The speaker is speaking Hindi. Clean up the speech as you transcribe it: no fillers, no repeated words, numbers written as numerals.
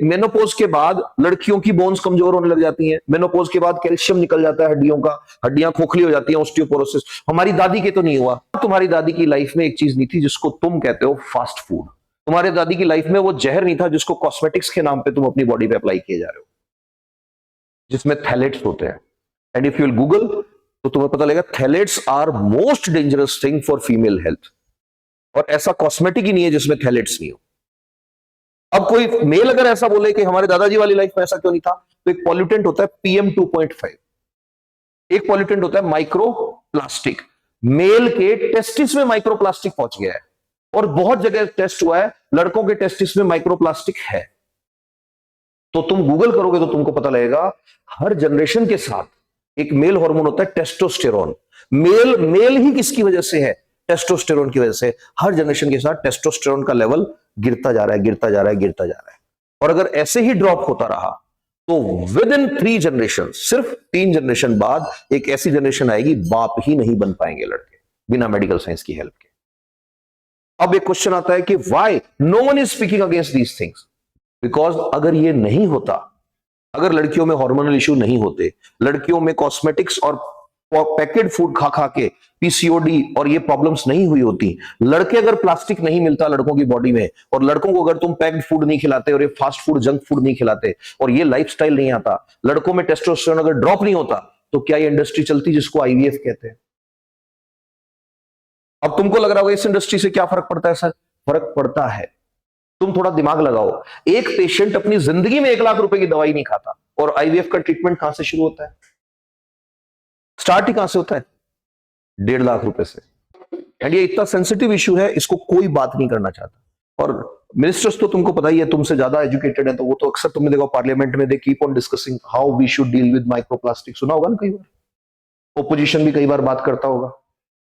मेनोपॉज के बाद लड़कियों की बोन्स कमजोर होने लग जाती हैं, मेनोपॉज के बाद कैल्शियम निकल जाता है हड्डियों का, हड्डियां खोखली हो जाती हैं, ऑस्टियोपोरोसिस। हमारी दादी के तो नहीं हुआ। तुम्हारी दादी की लाइफ में एक चीज नहीं थी जिसको तुम कहते हो फास्ट फूड। तुम्हारे दादी की लाइफ में वो जहर नहीं था जिसको कॉस्मेटिक्स के नाम पे तुम अपनी बॉडी पे अप्लाई किए जा रहे हो, जिसमें थैलेट्स होते हैं। And if you will Google तो तुम्हें पता लगेगा phthalates are most dangerous thing for female health. और ऐसा कॉस्मेटिक ही नहीं है जिसमें थैलेट्स नहीं हो। अब कोई मेल अगर ऐसा बोले कि हमारे दादाजी वाली लाइफ में ऐसा क्यों नहीं था, तो एक पॉल्यूटेंट होता है PM 2.5, एक पॉल्यूटेंट होता है माइक्रोप्लास्टिक। मेल के टेस्टिस में माइक्रोप्लास्टिक पहुंच गया है, और बहुत जगह टेस्ट हुआ है लड़कों के टेस्टिस में माइक्रोप्लास्टिक है। तो तुम गूगल करोगे तो तुमको पता लगेगा हर जनरेशन के साथ एक मेल हार्मोन होता है टेस्टोस्टेरोन। मेल ही किसकी वजह से है? टेस्टोस्टेरोन की वजह से। हर जनरेशन के साथ टेस्टोस्टेरोन का लेवल गिरता जा रहा है, गिरता जा रहा है, गिरता जा रहा है। और अगर ऐसे ही ड्रॉप होता रहा तो विद इन 3 जनरेशन, सिर्फ 3 जनरेशन बाद एक ऐसी जनरेशन आएगी बाप ही नहीं बन पाएंगे लड़के बिना मेडिकल साइंस की हेल्प के। अब एक क्वेश्चन आता है कि why no one is speaking against these things? Because अगर ये नहीं होता, अगर लड़कियों में हार्मोनल इश्यू नहीं होते, लड़कियों में कॉस्मेटिक्स और पैकेट फूड खा खा के PCOD और ये प्रॉब्लम्स नहीं हुई होती, लड़के अगर प्लास्टिक नहीं मिलता लड़कों की बॉडी में, और लड़कों को अगर तुम पैक्ड फूड नहीं खिलाते और ये फास्ट फूड जंक फूड नहीं खिलाते और ये लाइफस्टाइल नहीं आता, लड़कों में टेस्टोस्टेरोन अगर ड्रॉप नहीं होता, तो क्या ये इंडस्ट्री चलती जिसको IVF कहते हैं? अब तुमको लग रहा होगा इस इंडस्ट्री से क्या फर्क पड़ता है? सर, फर्क पड़ता है। तुम थोड़ा दिमाग लगाओ। एक पेशेंट अपनी जिंदगी में 1 लाख रुपए की दवाई नहीं खाता, और IVF का ट्रीटमेंट कहां से शुरू होता है? स्टार्ट ही कहां से होता है? 1.5 लाख रुपए से। एंड ये इतना सेंसिटिव इशू है, इसको कोई बात नहीं करना चाहता। और मिनिस्टर्स तो तुमको पता ही है, तुमसे ज्यादा एजुकेटेड है, तो वो तो अक्सर तुमने देखा पार्लियामेंट में they keep on discussing how we should deal with microplastic. सुना होगा ना कई बार, ओपोजिशन भी कई बार बात करता होगा।